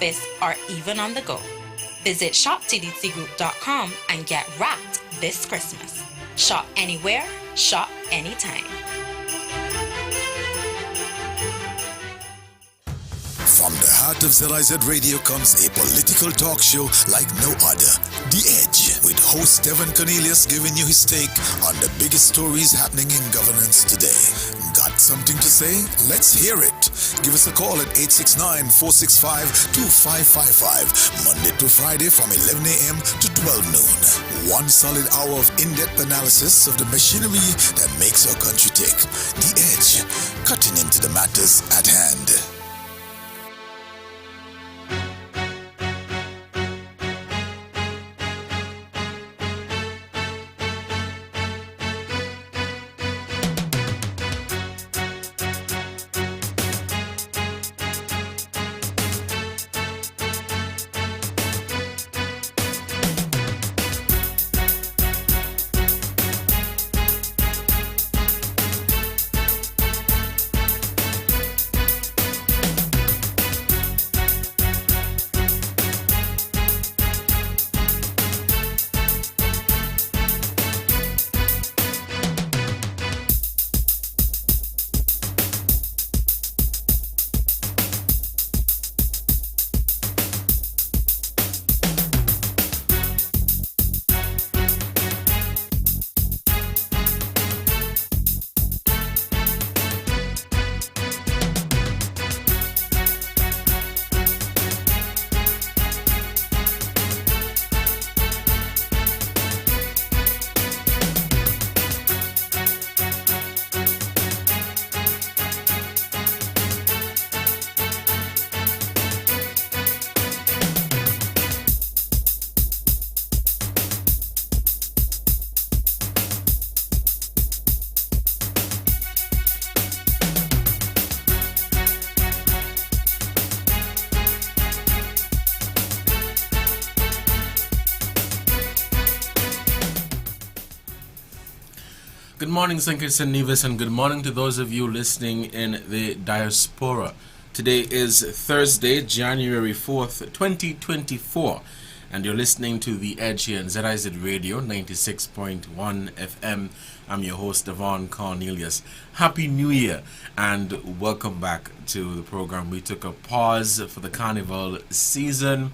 office, or even on the go. Visit shoptdcgroup.com and get wrapped this Christmas. Shop anywhere, shop anytime. From the heart of ZIZ Radio comes a political talk show like no other. The Edge, with host Devonne Cornelius giving you his take on the biggest stories happening in governance today. Got something to say? Let's hear it. Give us a call at 869-465-2555, Monday to Friday from 11 a.m. to 12 noon. One solid hour of in-depth analysis of the machinery that makes our country tick. The Edge, cutting into the matters at hand. Good morning, St. Kitts and Nevis, and good morning to those of you listening in the diaspora. Today is Thursday, January 4th, 2024, and you're listening to The Edge here on ZIZ Radio 96.1 FM. I'm your host, Devonne Cornelius. Happy New Year, and welcome back to the program. We took a pause for the Carnival season,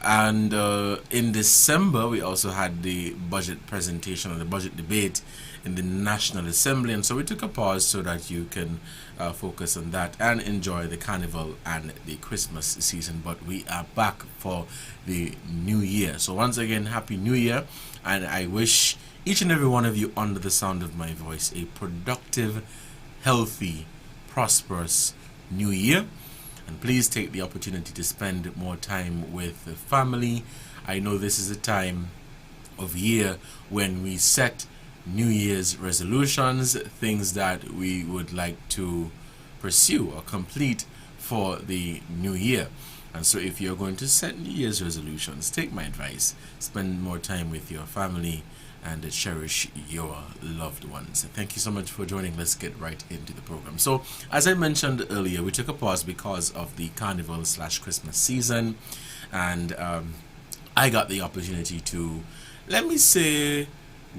and in December we also had the budget presentation or the budget debate in the National Assembly, and so we took a pause so that you can focus on that and enjoy the Carnival and the Christmas season. But we are back for the new year. So once again, Happy New Year, and I wish each and every one of you under the sound of my voice a productive, healthy, prosperous new year. And please take the opportunity to spend more time with the family. I know this is a time of year when we set New Year's resolutions, things that we would like to pursue or complete for the new year. And so if you're going to set New Year's resolutions, take my advice, spend more time with your family and cherish your loved ones. Thank you so much for joining. Let's get right into the program. So as I mentioned earlier, we took a pause because of the Carnival/Christmas season, and I got the opportunity to, let me say,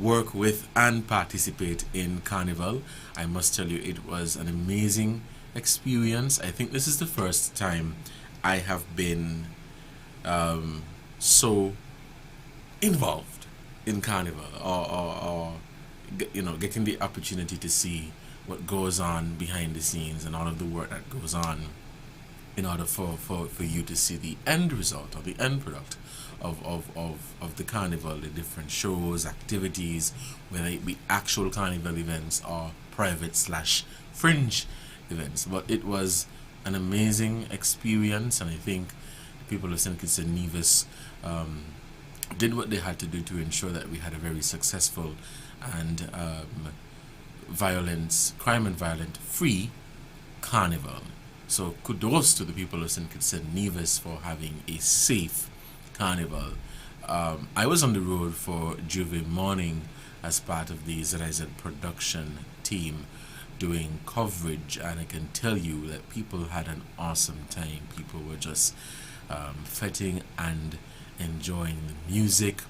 work with and participate in Carnival. I must tell you, it was an amazing experience. I think this is the first time I have been so involved in Carnival, or getting the opportunity to see what goes on behind the scenes and all of the work that goes on in order for you to see the end result or the end product of the Carnival, the different shows, activities, whether it be actual Carnival events or private/fringe events. But it was an amazing experience, and I think the people of St. Kitts and Nevis did what they had to do to ensure that we had a very successful and crime and violent free Carnival. So kudos to the people of St. Kitts and Nevis for having a safe Carnival. I was on the road for Juve Morning as part of the ZIZ production team doing coverage, and I can tell you that people had an awesome time. People were just fetting and enjoying the music.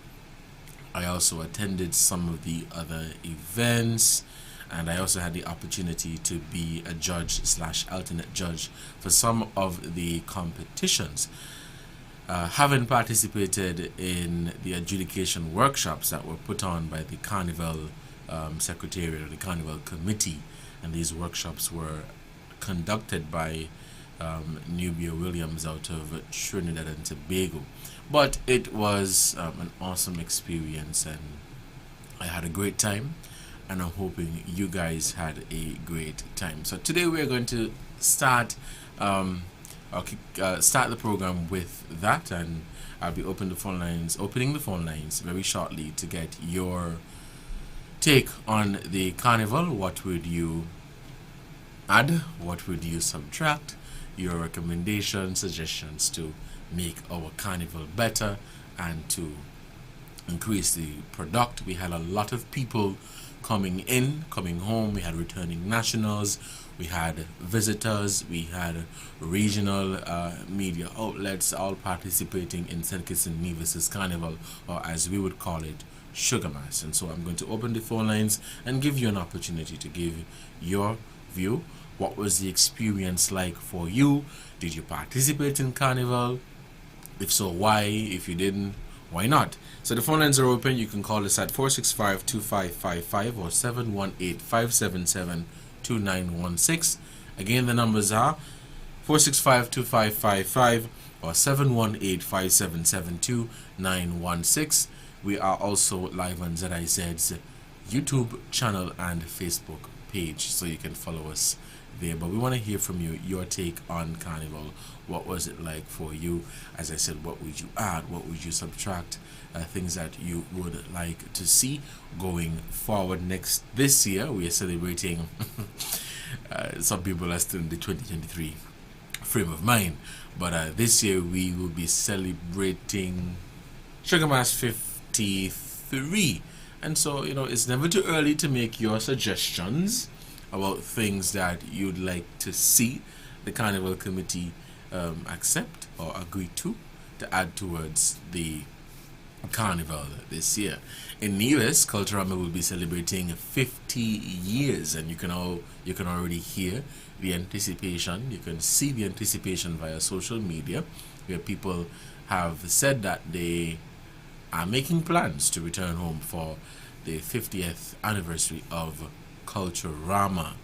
I also attended some of the other events, and I also had the opportunity to be a judge / alternate judge for some of the competitions. Having participated in the adjudication workshops that were put on by the Carnival Secretariat or the Carnival Committee, and these workshops were conducted by Nubia Williams out of Trinidad and Tobago. But it was an awesome experience, and I had a great time, and I'm hoping you guys had a great time. So today we're going to start start the program with that, and I'll be opening the phone lines very shortly to get your take on the carnival. What would you add? What would you subtract? Your recommendations, suggestions to make our carnival better and to increase the product. We had a lot of people coming home. We had returning nationals, we had visitors, we had regional media outlets all participating in St. Kitts and Nevis's carnival, or as we would call it, Sugar Mass. And so I'm going to open the phone lines and give you an opportunity to give your view. What was the experience like for you? Did you participate in carnival? If so, why? If you didn't, why not? So the phone lines are open. You can call us at 465-2555 or 718-577-2916. Again, the numbers are 465-2555 or 718-577-2916. We are also live on ZIZ's YouTube channel and Facebook page, so you can follow us there. But we want to hear from you, your take on carnival. What was it like for you? As I said, what would you add? What would you subtract? Things that you would like to see going forward. This year we are celebrating some people are still in the 2023 frame of mind, but this year we will be celebrating Sugar Mass 53. And so, it's never too early to make your suggestions about things that you'd like to see the Carnival Committee accept or agree to add towards the Carnival this year. In Nevis, Culturama will be celebrating 50 years, and you can already hear the anticipation. You can see the anticipation via social media, where people have said that they are making plans to return home for the 50th anniversary of Culturama.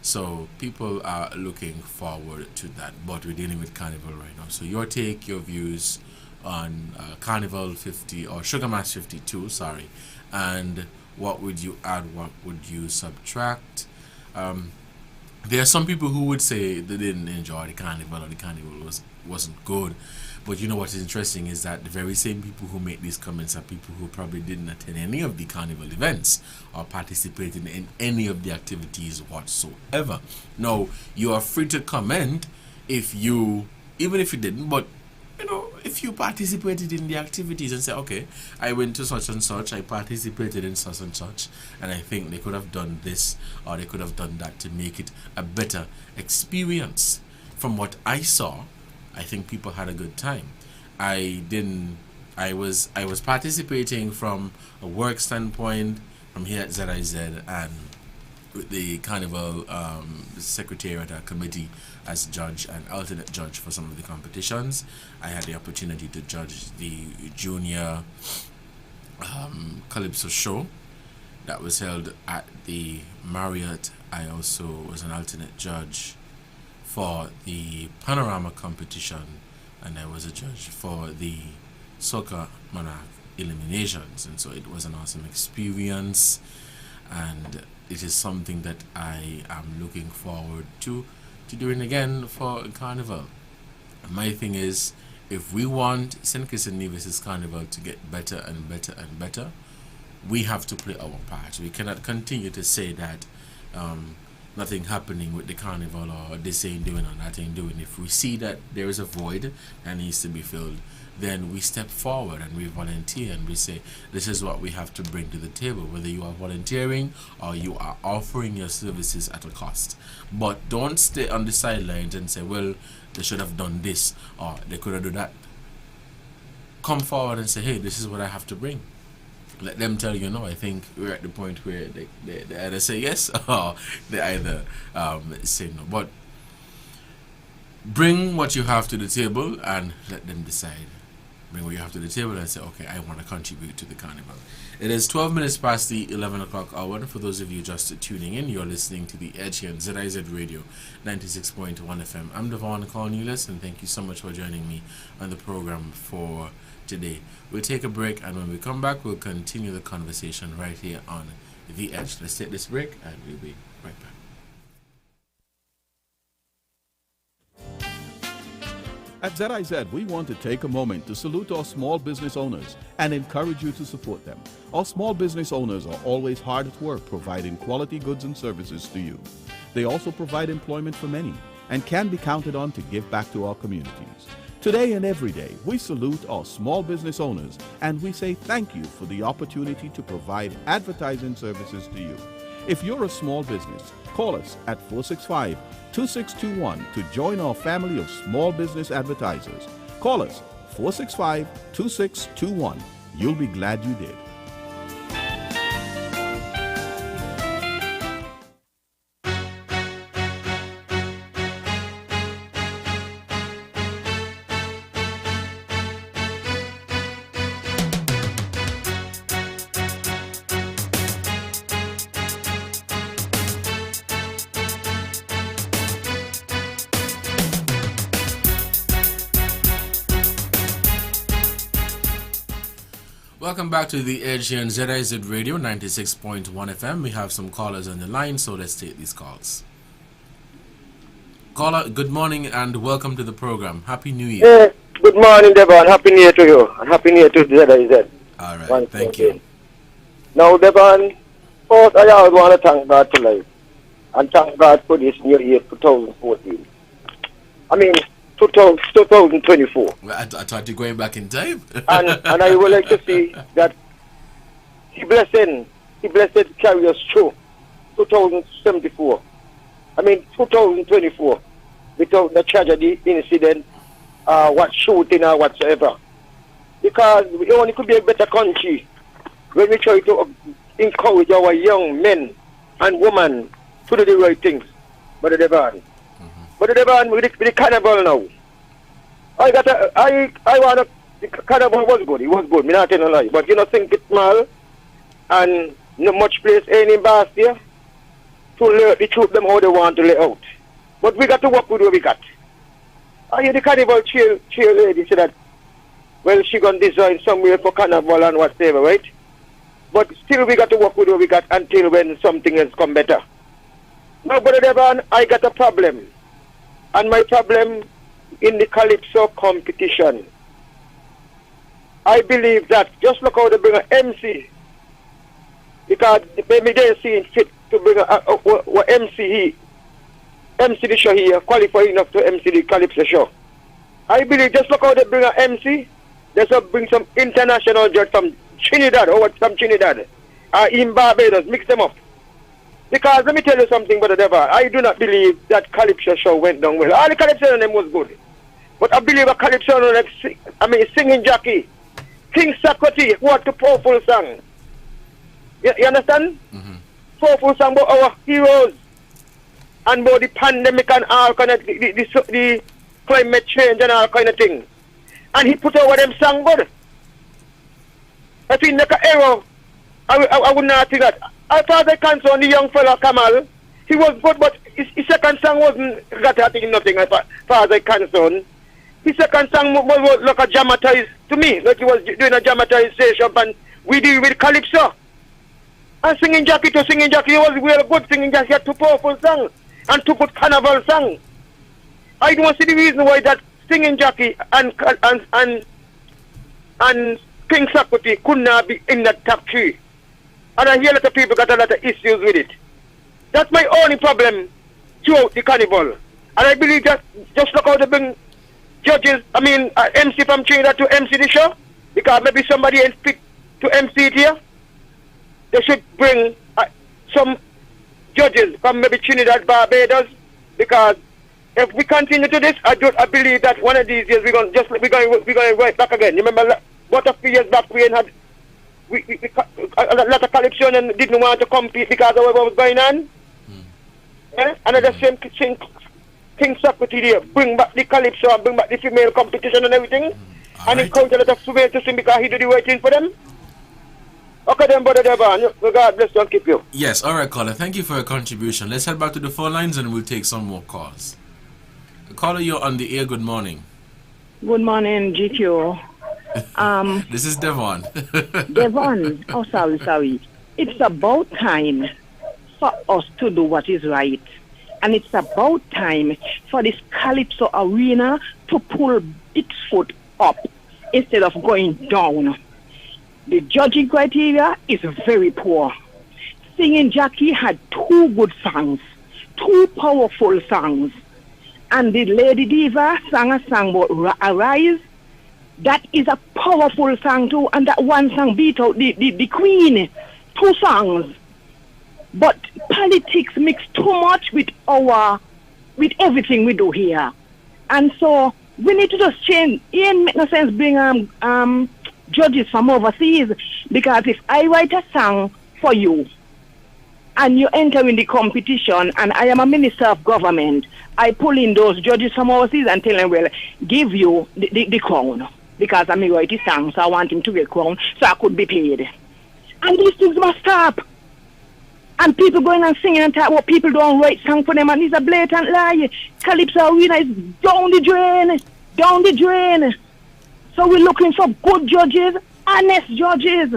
So people are looking forward to that, but we're dealing with Carnival right now. So your take, your views on Carnival 50 or Sugar Mass 52, and what would you add, what would you subtract? There are some people who would say they didn't enjoy the carnival, or the carnival wasn't good. But what is interesting is that the very same people who make these comments are people who probably didn't attend any of the carnival events or participated in any of the activities whatsoever. Now, you are free to comment even if you didn't, but if you participated in the activities and say, okay, I went to such and such, I participated in such and such, and I think they could have done this or they could have done that to make it a better experience. From what I saw, I think people had a good time. I was participating from a work standpoint from here at ZIZ and with the Carnival Secretariat Committee as judge and alternate judge for some of the competitions. I had the opportunity to judge the Junior Calypso show that was held at the Marriott. I also was an alternate judge for the Panorama competition, and I was a judge for the Soca Monarch eliminations. And so it was an awesome experience, and it is something that I am looking forward to doing again for Carnival. My thing is, if we want St. Kitts and Nevis's Carnival to get better and better and better, we have to play our part. We cannot continue to say that nothing happening with the carnival, or this ain't doing or that ain't doing. If we see that there is a void that needs to be filled, then we step forward and we volunteer and we say, this is what we have to bring to the table, whether you are volunteering or you are offering your services at a cost. But don't stay on the sidelines and say, well, they should have done this, or they could have done that. Come forward and say, hey, this is what I have to bring. Let them tell you no. I think we're at the point where they either say yes or they either say no. But bring what you have to the table and let them decide. Bring what you have to the table and say, okay, I want to contribute to the carnival. It is 12 minutes past the 11 o'clock hour. And for those of you just tuning in, you're listening to The Edge here on ZIZ Radio 96.1 FM. I'm Devonne Cornelius, and thank you so much for joining me on the program for today. We'll take a break, and when we come back, we'll continue the conversation right here on The Edge. Let's take this break, and we'll be right back. At ZIZ, we want to take a moment to salute our small business owners and encourage you to support them. Our small business owners are always hard at work providing quality goods and services to you. They also provide employment for many and can be counted on to give back to our communities. Today and every day, we salute our small business owners and we say thank you for the opportunity to provide advertising services to you. If you're a small business, call us at 465-2621 to join our family of small business advertisers. Call us 465-2621. You'll be glad you did. Welcome back to The Edge here on ZIZ Radio 96.1 FM. We have some callers on the line, so let's take these calls. Caller, good morning and welcome to the program. Happy New Year. Yes, good morning, Devonne. Happy New Year to you. And Happy New Year to ZIZ. All right, thank you. Now, Devonne, first I always want to thank God for life. And thank God for this new year, 2014. I mean, 2024. Well, I thought you were going back in time. and I would like to see that He blessed carry us through 2074. I mean 2024 without the tragedy, incident, what shooting or whatsoever. Because we only could be a better country when we try to encourage our young men and women to do the right things. But Devonne. But Devonne, with the carnival now, I want to, the carnival was good. It was good. Me not telling a lie. But you know, think it's small and not much place any bars here to let the truth them how they want to lay out. But we got to work with what we got. I hear the carnival cheer lady say that, well, she gonna design somewhere for carnival and whatever, right? But still we got to work with what we got until when something has come better. Now, Brother Devon, I got a problem. And my problem in the Calypso competition, I believe that just look how they bring an MC, because maybe they see fit to bring a MC the show here, qualified enough to MC the Calypso show. I believe just look how they bring an MC, they should bring some international judge from Trinidad or from Trinidad, in Barbados, mix them up. Because let me tell you something, Brother Devon, I do not believe that Calypso show went down well. All the Calypso on them was good. But I believe a Calypso on them, singing jockey, King Sakoti, what a powerful song. You understand? Mm-hmm. Powerful song about our heroes and about the pandemic and all kind of the climate change and all kind of things. And he put over them song good. If he make an error, I would not think that. As far as I concerned, the young fella Kamal, he was good, but his second song wasn't got nothing as far as I concerned. His second song was like a dramatized, to me, like he was doing a dramatization, and we deal with Calypso. And singing jockey to singing jockey, he was real good singing jockey, he had two powerful songs, and two good carnival songs. I don't see the reason why that singing jockey and King Sakoti could not be in that top three. And I hear a lot of people got a lot of issues with it. That's my only problem throughout the carnival. And I believe that just look how they bring judges, MC from Trinidad to MC the show, because maybe somebody else picked to MC it here. They should bring some judges from maybe Trinidad, Barbados, because if we continue to this, I believe that one of these years we're going right back again. You remember what a few years back we had a lot of calypso and didn't want to compete because of what was going on. And at the same thing, King Socrates there, bring back the calypso and bring back the female competition and everything. And encourage a lot of females to sing because he did the right thing for them. Okay then, Brother Devonne, God bless you and keep you. Yes, alright caller, thank you for your contribution. Let's head back to the phone lines and we'll take some more calls. Caller, you're on the air, good morning. Good morning, GQ. This is Devonne. Devonne, oh sorry. It's about time for us to do what is right. And it's about time for this Calypso arena to pull its foot up instead of going down. The judging criteria is very poor. Singing Jackie had 2 good songs, 2 powerful songs. And the Lady Diva sang a song about Arise. That is a powerful song too. And that one song beat out the Queen. 2 songs. But politics mix too much with everything we do here. And so we need to just change. It ain't make no sense bring judges from overseas, because if I write a song for you and you enter in the competition and I am a minister of government, I pull in those judges from overseas and tell them, well, give you the crown, because I'm a write a song, so I want him to get crown so I could be paid. And these things must stop. And people going and singing and talk about people don't write song for them, and it's a blatant lie. Calypso arena is down the drain. So we're looking for good judges, honest judges.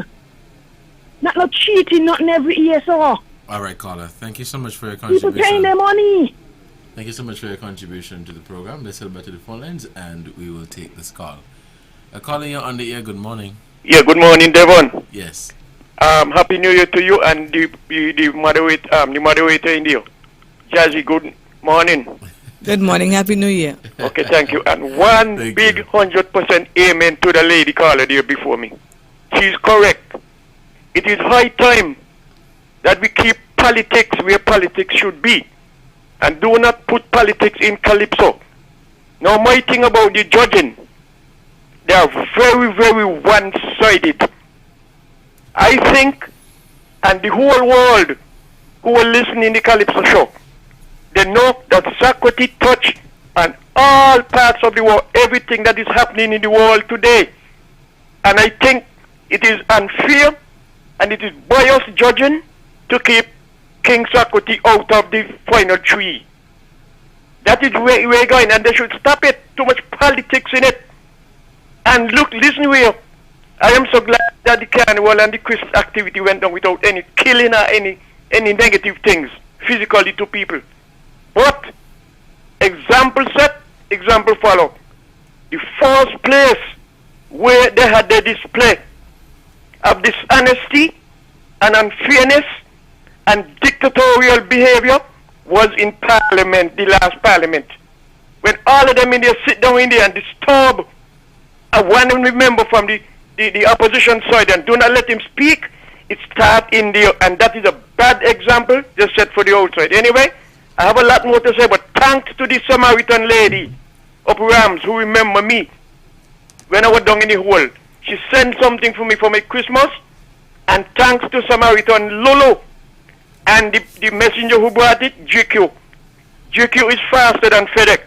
Not no cheating, nothing every year, so. All right, caller. Thank you so much for your contribution. People paying their money. Thank you so much for your contribution to the program. Let's head back to the phone lines and we will take this call. Caller, you're on the air. Good morning. Yeah, good morning, Devon. Yes. Happy New Year to you and the moderator in there. Jazzy, good morning. Good morning, Happy New Year. Okay, thank you. And one Thank big you. 100% amen to the lady caller there before me. She's correct. It is high time that we keep politics where politics should be, and do not put politics in Calypso. Now, my thing about the judging, they are very, very one-sided. I think, and the whole world who are listening to the Calypso show, they know that Socrates touch on all parts of the world, everything that is happening in the world today. And I think it is unfair and it is biased judging to keep King Socrates out of the final 3. That is where we're going, and they should stop it. Too much politics in it. And look, listen here. I am so glad that the Carnival and the Christmas activity went on without any killing or any negative things physically to people. But example set, example follow. The first place where they had the display of dishonesty and unfairness and dictatorial behavior was in Parliament, the last Parliament. When all of them in there sit down in there and disturb one member from the opposition side and do not let him speak, it starts in there, and that is a bad example just set for the outside. Anyway, I have a lot more to say, but thanks to the Samaritan lady up Rams who remember me when I was down in the hole. She sent something for me for my Christmas, and thanks to Samaritan Lolo and the messenger who brought it, GQ. GQ is faster than FedEx.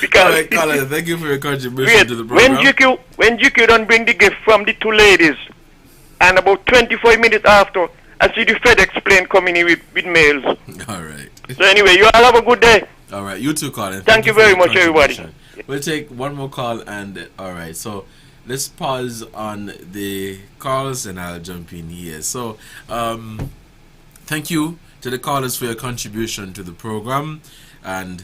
Because Colin, thank you for your contribution to the program. When GQ don't bring the gift from the 2 ladies, and about 25 minutes after, I see the FedEx plane coming in with mails. All right. So anyway, you all have a good day. All right, you too, Colin. Thank you very much, everybody. We'll take one more call, and all right, so let's pause on the calls and I'll jump in here. So thank you to the callers for your contribution to the program, and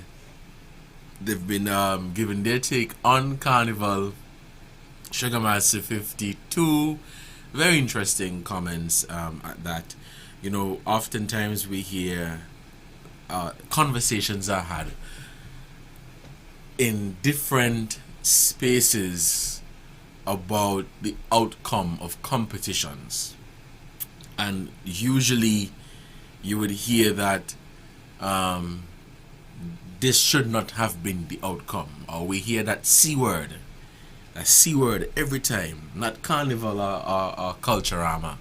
they've been giving their take on Carnival, Sugar Massive 52. Very interesting comments at that. You know, oftentimes we hear conversations are had in different spaces about the outcome of competitions, and usually you would hear that this should not have been the outcome. Or we hear that C word every time. Not Carnival or Culturama.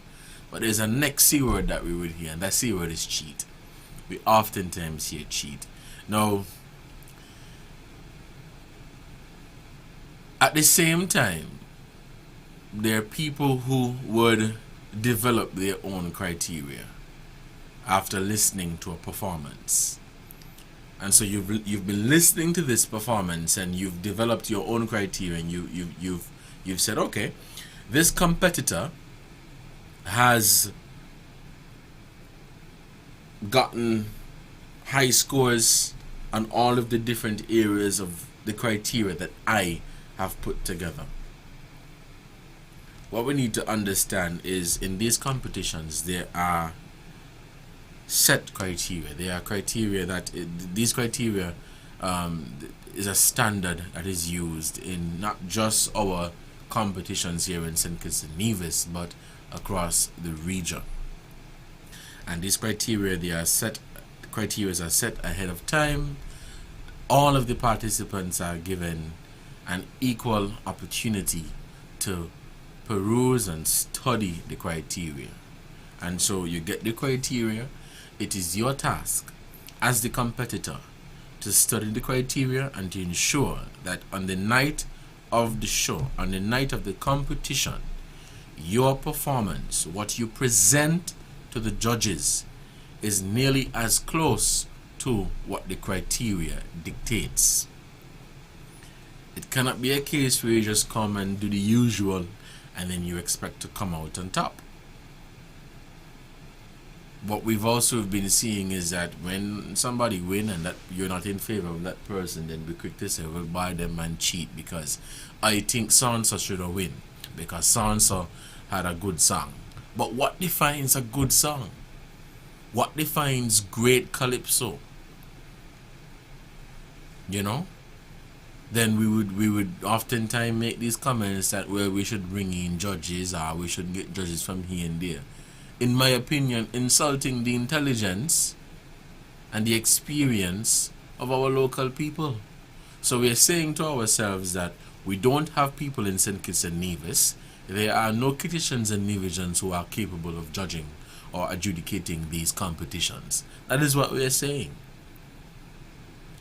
But there's a next C word that we would hear, and that C word is cheat. We oftentimes hear cheat. Now, at the same time, there are people who would develop their own criteria after listening to a performance. And so you've been listening to this performance and you've developed your own criteria, and you've said, okay, this competitor has gotten high scores on all of the different areas of the criteria that I have put together. What we need to understand is in these competitions there are set criteria. There are criteria that these criteria is a standard that is used in not just our competitions here in St. Kitts and Nevis, but across the region. And these criteria, are set ahead of time. All of the participants are given an equal opportunity to peruse and study the criteria. And so you get the criteria. It is your task as the competitor to study the criteria and to ensure that on the night of the show, on the night of the competition, your performance, what you present to the judges, is nearly as close to what the criteria dictates. It cannot be a case where you just come and do the usual and then you expect to come out on top. What we've also been seeing is that when somebody win and that you're not in favor of that person, then we're quick to say, well, buy them and cheat because I think so-and-so should have win because so-and-so had a good song. But what defines a good song? What defines great calypso? You know? Then we would oftentimes make these comments that, well, we should bring in judges or we should get judges from here and there. In my opinion, insulting the intelligence and the experience of our local people. So we are saying to ourselves that we don't have people in St. Kitts and Nevis. There are no Kittitians and Nevisians who are capable of judging or adjudicating these competitions. That is what we are saying.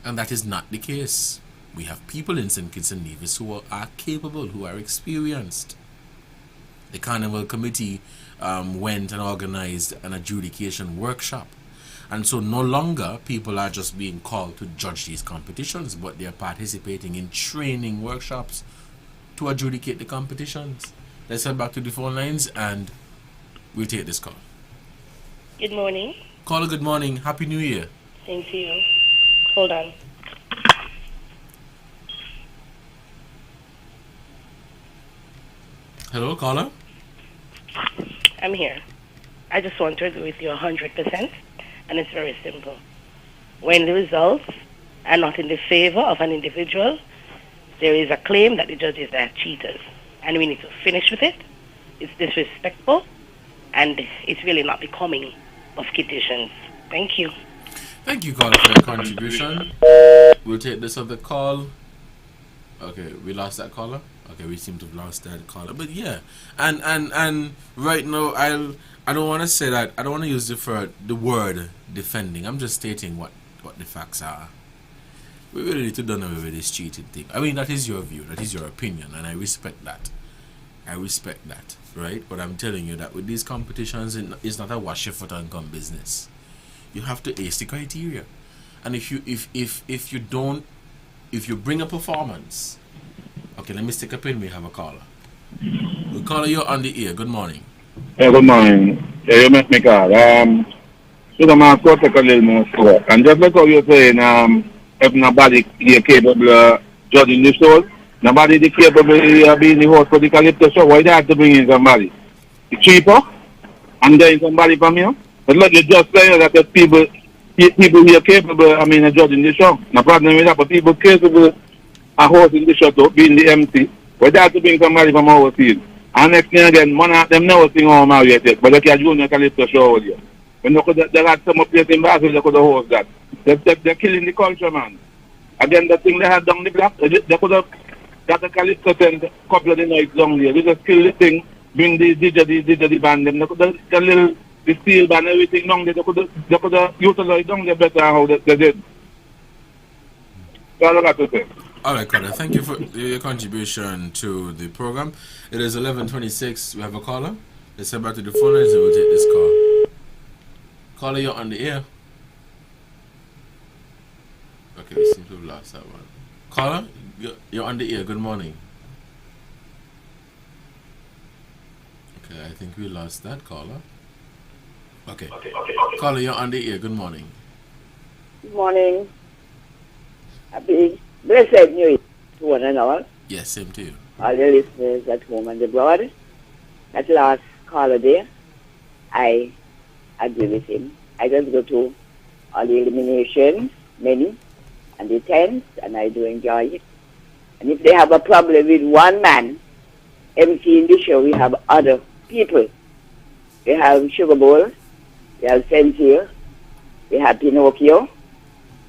And that is not the case. We have people in St. Kitts and Nevis who are capable, who are experienced. The Carnival Committee went and organized an adjudication workshop. And so no longer people are just being called to judge these competitions, but they are participating in training workshops to adjudicate the competitions. Let's head back to the phone lines and we'll take this call. Good morning. Caller, good morning. Happy New Year. Thank you. Hold on. Hello, caller. I'm here. I just want to agree with you 100%, and it's very simple. When the results are not in the favor of an individual, there is a claim that the judges are cheaters, and we need to finish with it. It's disrespectful, and it's really not becoming of Kittitians. Thank you. Thank you, caller, for your contribution. We'll take this other call. Okay, we lost that caller. Okay, we seem to have lost that caller. But yeah, and right now I don't want to say that. I don't want to use the word defending. I'm just stating what the facts are. We really need to do away with this cheating thing. I mean, that is your view, that is your opinion, and I respect that. Right? But I'm telling you that with these competitions, it's not a wash your foot and come business. You have to ace the criteria, and if you bring a performance. Okay, let me stick a pin. We have a caller. The caller, you're on the air. Good morning. Hey, good morning. Yeah, you make me call. So man, go take a little more slow. And just like how you're saying, if nobody is capable of judging the show, nobody is capable of being the host for the Calypso show, why they have to bring in somebody? It's cheaper, and then somebody from here. But look, you just saying that the people who are capable, of judging the show. No problem with that, but people capable of hosting the show to being the MC, why they have to bring somebody from overseas. And next thing again, one of them never sing home out yet, but they can join the Calypso show with you. When they had some place in Basel, they could host that. They're killing the culture, man. Again, the thing they had down the block, they could have got a calypso tent, couple of the nights down there. They just kill the thing, bring the DJ band, them. They could have the little, the steel band, everything down there. They could have utilized down there better how they did. That's all I got to say. All right, Connor. Thank you for your contribution to the program. It is 11:26. We have a caller. Let's head back to the phone lines and we'll take this call. Caller, you're on the air. Okay, we seem to have lost that one. Caller, you're on the air. Good morning. Okay, I think we lost that caller. Okay. Caller, you're on the air. Good morning. Good morning. Happy blessed New Year to one and all. Yes, same to you. All the listeners at home and abroad. That last caller there, I agree with him. I just go to all the eliminations, many, and the tents, and I do enjoy it. And if they have a problem with one man emceeing the show, we have other people. We have Sugar Bowl, we have Sensier, we have Pinocchio,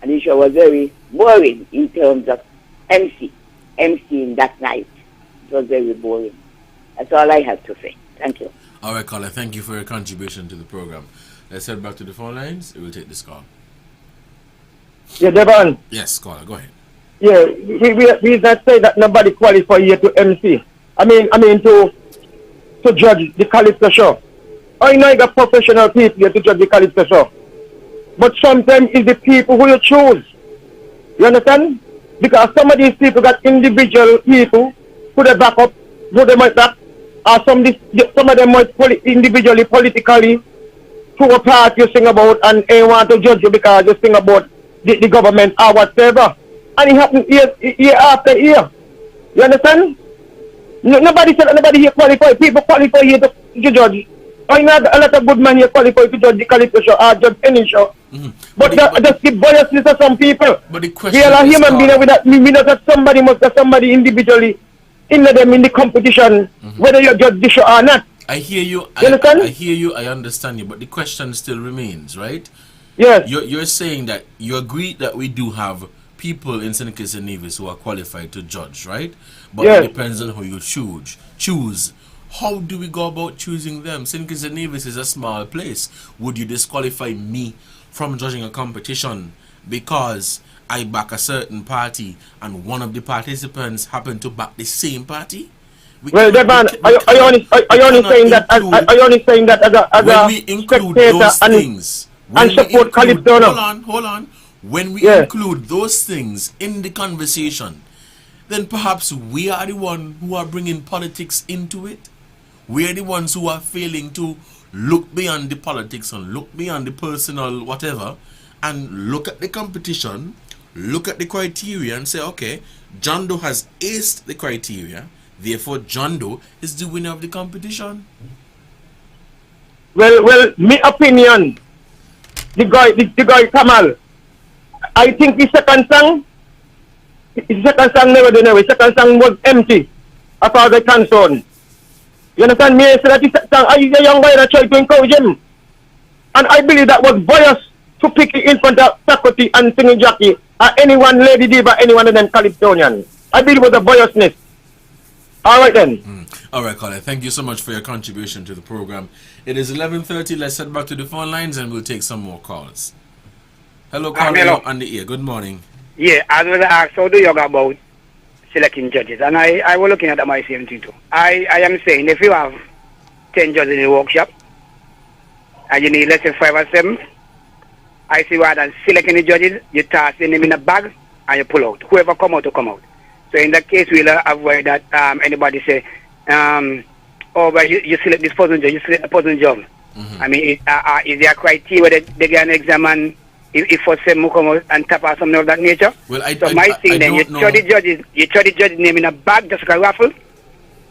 and the show was very boring in terms of emceeing that night. It was very boring. That's all I have to say. Thank you. All right, caller. Thank you for your contribution to the program. Let's head back to the phone lines. We will take this call. Yeah, Devonne. Yes, caller. Go ahead. Yeah, we not say that nobody qualified here to MC. I mean to judge the Calypso show. I know you got professional people here to judge the Calypso show. But sometimes it's the people who you choose. You understand? Because some of these people got individual people who they back up, who they might back, or some of them might individually, politically, to a part you sing about and they want to judge you because you sing about the government or whatever. And it happened year after year. You understand? Nobody said nobody here qualified. People qualify here to judge. I know a lot of good men here qualified to judge the Calypso show or judge any show. Mm-hmm. But just give biasness to some people. But the question is, a human being with that, we know that somebody must have somebody individually in them in the competition, whether you judge the show or not. I hear you. You understand? I hear you. I understand you. But the question still remains, right? Yes. You're saying that you agree that we do have people in St. Kitts and Nevis who are qualified to judge, right? But yes. It depends on who you choose. How do we go about choosing them? St. Kitts and Nevis is a small place. Would you disqualify me from judging a competition because I back a certain party and one of the participants happen to back the same party? Well, Devonne, are you only saying that as when we include those things and support Calypso? Hold on. When we include those things in the conversation, then perhaps we are the ones who are bringing politics into it. We are the ones who are failing to look beyond the politics and look beyond the personal whatever and look at the competition, look at the criteria and say, okay, John Doe has aced the criteria, therefore John Doe is the winner of the competition. Well, my opinion, the guy Kamal, I think the second song the second song was empty as far as I'm concerned. You understand me? So that the song, I a young guy that tried to encourage him. And I believe that was biased to pick it in front of Sakoti and Singing Jackie or anyone, Lady Diva, anyone of them Calypsonian. I believe it was a biasness. All right then. All right, Colin. Thank you so much for your contribution to the program. It is 11:30. Let's head back to the phone lines and we'll take some more calls. Hello, Colin. Hello. On the air. Good morning. Yeah, I was asked how do you go about selecting judges, and I was looking at my same thing too. I am saying if you have 10 judges in the workshop and you need less than 5 or 7, I see rather than selecting the judges, you toss them in a bag and you pull out. Whoever come out to come out. So in that case, we'll avoid that anybody say, but you select this person job, you select the person job. I mean, is there a criteria that they can examine if for some who come out and tap or something of that nature? Well, my thing then, you throw the judge's name in a bag just like a raffle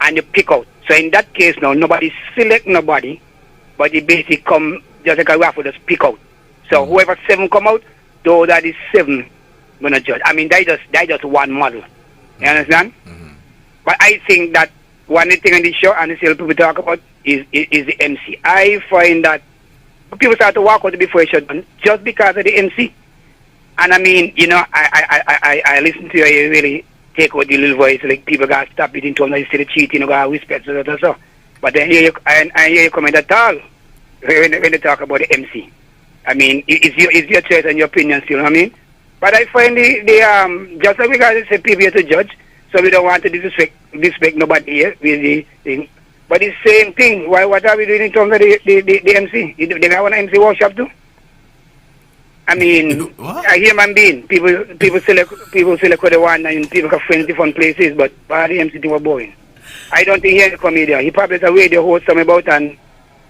and you pick out. So in that case now, nobody select nobody, but the basic come just like a raffle, just pick out. So whoever 7 come out, those are the 7 gonna judge. I mean, they just one model. You understand? But I think that one thing on the show and the people talk about is the MC. I find that people start to walk out before a show done just because of the MC. And I mean, you know, I listen to you really take out the little voice, like people got to stop it in terms of you see the cheating, you got to respect so. But then I hear you comment at all when they talk about the MC. I mean, it's your choice and your opinion still, you know what I mean? But I find the just like because it's a people here to judge, so we don't want to disrespect nobody here with the thing. But it's the same thing. What are we doing in terms of the MC? They have an MC workshop too? I mean, a human being. People select the one and people can friends different places, but the MC thing was boring. I don't think he's a comedian. He probably is a radio host something about and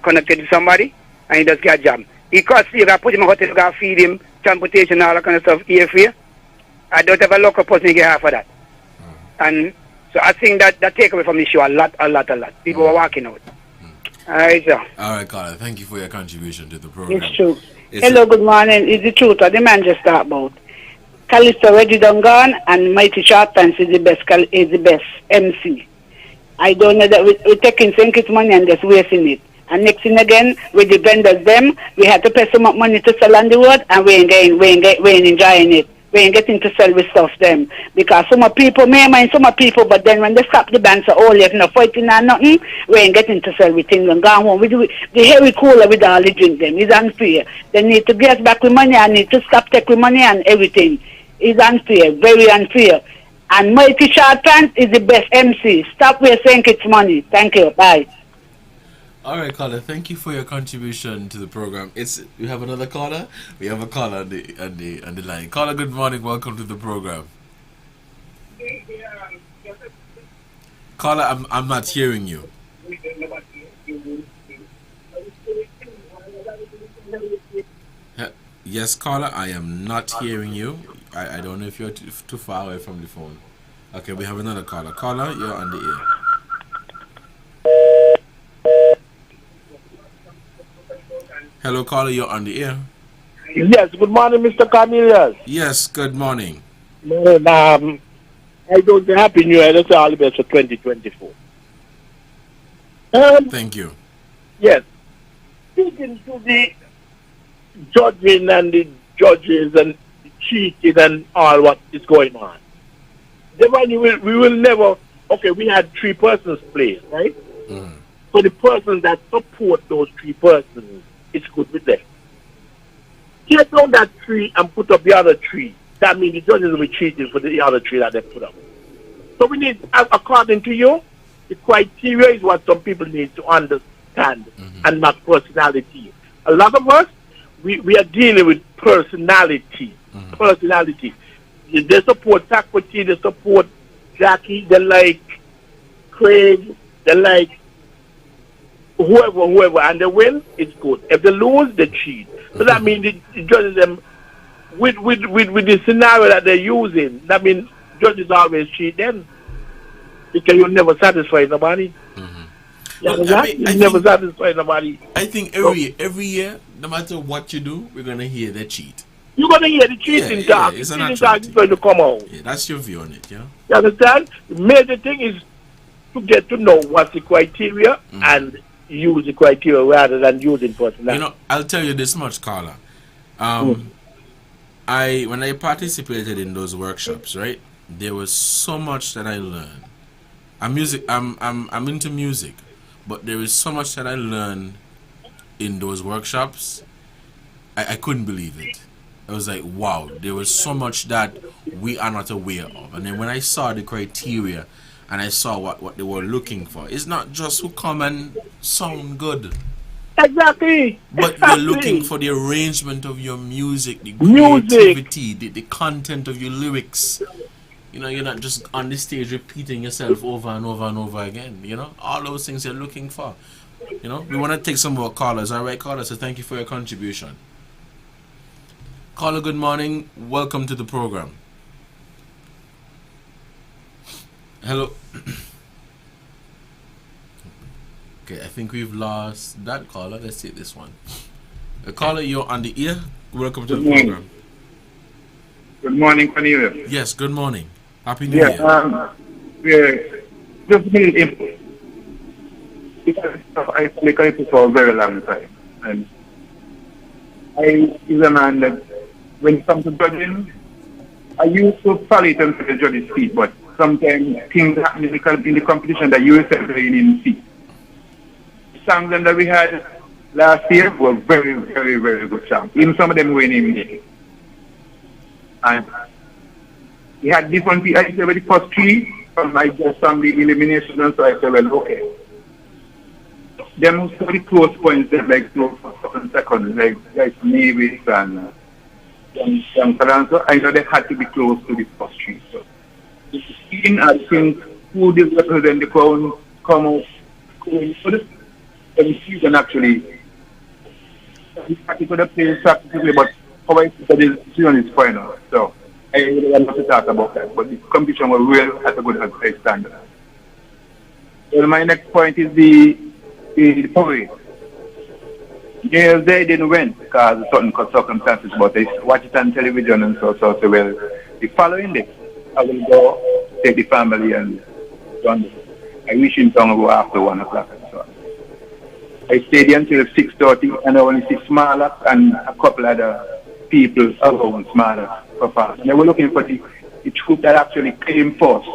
connected to somebody and he does get a job. Because you got put him in a hotel, you got feed him, transportation, all that kind of stuff, airfare. I don't have a local person to get half of that. And so I think that take away from the show a lot. People are walking out. All right, sir. All right, Carla. Thank you for your contribution to the program. It's true. Hello, good morning. It's the truth what the man just talked about. Callisto Reggie Dungan and Mighty Short Pants is the best MC. I don't know that we're taking St. money and just wasting it. And next thing again, with the vendors them, we have to pay so much money to sell on the road and we ain't enjoying it. We ain't getting to sell with stuff them. Because some people may mind some people, but then when they stop the band, so if no fighting or nothing, we ain't getting to sell with things and go home. We do the heavy cooler with all the drink them. It's unfair. They need to get back with money and need to stop take with money and everything. It's unfair, very unfair. And Mighty Short Pants is the best MC. Stop wasting its money. Thank you. Bye. All right, caller. Thank you for your contribution to the program. We have another caller. We have a caller on the line. Caller, good morning. Welcome to the program. Caller, I'm not hearing you. Yes, caller, I am not hearing you. I don't know if you're too far away from the phone. Okay, we have another caller. Caller, you're on the air. Hello, caller, you're on the air. Yes, good morning, Mr. Cornelius. Yes, good morning. I don't say Happy New Year. That's all the best for 2024. Thank you. Yes. Speaking to the judging and the judges and the cheating and all what is going on. Devonne, we will never... Okay, we had 3 persons play, right? Mm. So the persons that support those 3 persons, it's good with them. Take down that 3 and put up the other 3. That means the judges will be cheating for the other 3 that they put up. So we need, according to you, the criteria is what some people need to understand and not personality. A lot of us, we are dealing with personality. Personality. They support Takwati, they support Jackie, they like Craig, they like whoever, and they win, it's good. If they lose, they cheat. So that means the judges them with the scenario that they're using. That means judges always cheat them because you'll never satisfy nobody. You never satisfy nobody. I think every year, no matter what you do, we're gonna hear the cheat. You're gonna hear the cheating talk. The cheating talk is going to come out. Yeah, that's your view on it, yeah. You understand? The major thing is to get to know what's the criteria and use the criteria rather than using personality. You know, I'll tell you this much, Carla. When I participated in those workshops, right, there was so much that I learned. I'm into music, but there is so much that I learned in those workshops. I couldn't believe it. I was like, wow, there was so much that we are not aware of. And then when I saw the criteria and I saw what they were looking for, it's not just who come and sound good. Exactly. But you're looking for the arrangement of your music, the creativity, the content of your lyrics. You know, you're not just on the stage repeating yourself over and over and over again. You know, all those things you're looking for. You know, we want to take some more callers. All right, callers, so thank you for your contribution. Caller, good morning. Welcome to the program. Hello. Okay, I think we've lost that caller. Let's take this one. Caller, you're on the ear. Welcome to the program. Good morning, Cornelius. Yes, good morning. Happy New Year. Just need input. I play cricket for a very long time. And I is a man that when it comes to judging, I used to follow it until the judges speak, but sometimes things happen in the competition that you yourself didn't see. The songs that we had last year were very, very, very good songs. Even some of them were eliminated. And we had different people. I said, with the first three, I just sang the elimination, and so I said, well, okay. Them was very close points, like close for seconds, like Mavis and Young Salanso. I know they had to be close to the first three. So, I think who did represent the crown come out going good, and you can actually practically play practically, but how I see the season is final. So I really want to talk about that. But the competition was real at a good high standard. So my next point is the parade. Yes, they didn't win because of certain circumstances, but they watch it on television and so well. The following day, I will go take the family and run. I wish him to go after 1 o'clock. So I stayed until 6:30, and I only see Smaller and a couple other people around Smaller perform. And they were looking for the troop that actually came first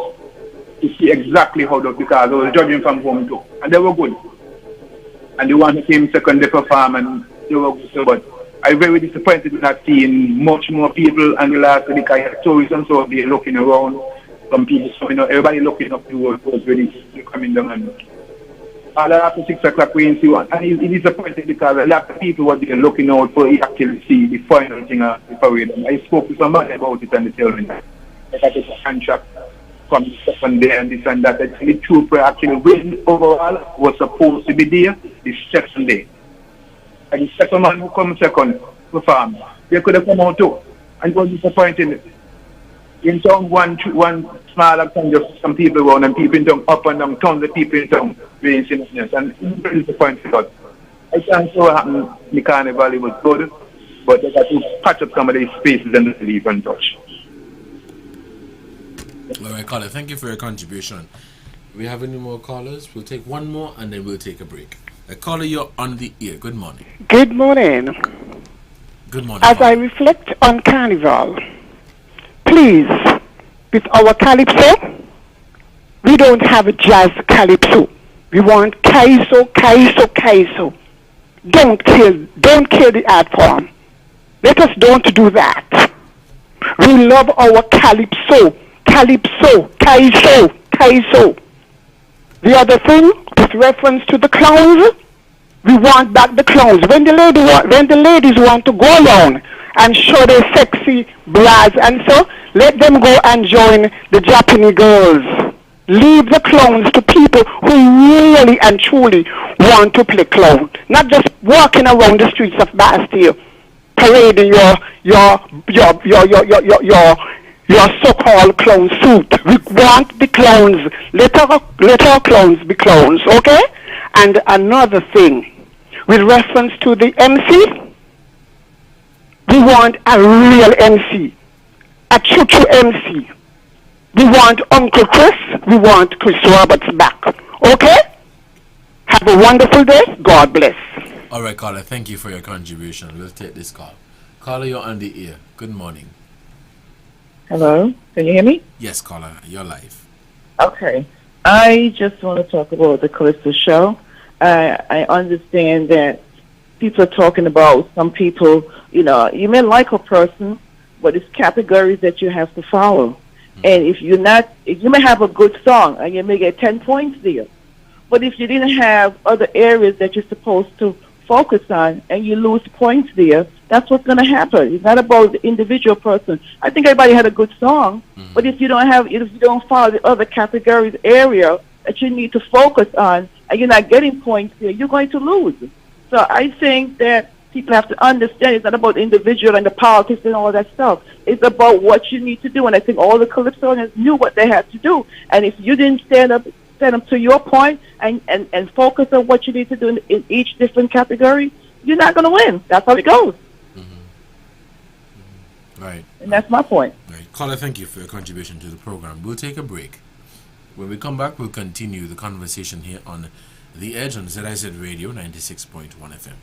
to see exactly how they, because I was judging from home too, and they were good. And the one who came second, they perform, and they were good. So, but I'm very disappointed with not seeing much more people and the last week I had tourists and so they're looking around. Some people, so, everybody looking up the road was really coming down. And all after 6 o'clock we didn't see one. And it's disappointed because a lot of people were there looking out for actually see the final thing of the parade. And I spoke to somebody about it and they tell me that I got a contract from the second day and this and that. The trooper actually win overall was supposed to be there the second day. And the second man who comes second perform, they could have come out too. And it was disappointing. In town, one smaller town, just some people around, and people in town, up and down, tons of people in town, being seriousness. And it's very disappointing because I can't see what happened in the Carnival, it was good, but they got to patch up some of these spaces and leave untouched. All right, caller, thank you for your contribution. We have any more callers? We'll take one more and then we'll take a break. Caller, you're on the air. Good morning. Good morning. Good morning. As I reflect on Carnival, please, with our calypso, we don't have a jazz calypso. We want kaiso. Don't kill the art form. Let us don't do that. We love our calypso. Kaiso. The other thing, with reference to the clowns, we want back the clowns. When the ladies want to go around and show their sexy bras and so, let them go and join the Japanese girls. Leave the clowns to people who really and truly want to play clown. Not just walking around the streets of Bastille, parading your so-called clown suit. We want the clowns. Let our clowns be clowns, okay? And another thing, with reference to the MC, we want a real MC, a true MC. We want Uncle Chris, we want Chris Roberts back, okay? Have a wonderful day. God bless. All right, caller, thank you for your contribution. We'll take this call. Caller, you're on the air. Good morning. Hello, can you hear me? Yes, caller, you're live. Okay. I just want to talk about the Calypso show. I understand that people are talking about some people, you may like a person, but it's categories that you have to follow. And if you may have a good song and you may get 10 points there. But if you didn't have other areas that you're supposed to focus on and you lose points there, that's what's going to happen. It's not about the individual person. I think everybody had a good song, but if you don't follow the other categories area that you need to focus on and you're not getting points there, you're going to lose. So I think that people have to understand it's not about the individual and the politics and all that stuff. It's about what you need to do. And I think all the Calypsonians knew what they had to do. And if you didn't stand up to your point and focus on what you need to do in each different category, you're not going to win. That's how it goes. Right. And that's my point. Right. Caller, thank you for your contribution to the program. We'll take a break. When we come back, we'll continue the conversation here on The Edge on ZIZ Radio 96.1 FM.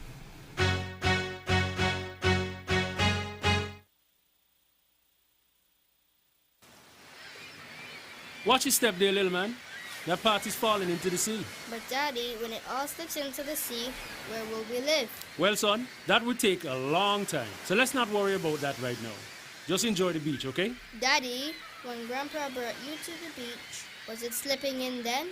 Watch your step there, little man. That party's falling into the sea. But Daddy, when it all slips into the sea, where will we live? Well, son, that would take a long time. So let's not worry about that right now. Just enjoy the beach, okay? Daddy, when Grandpa brought you to the beach, was it slipping in then?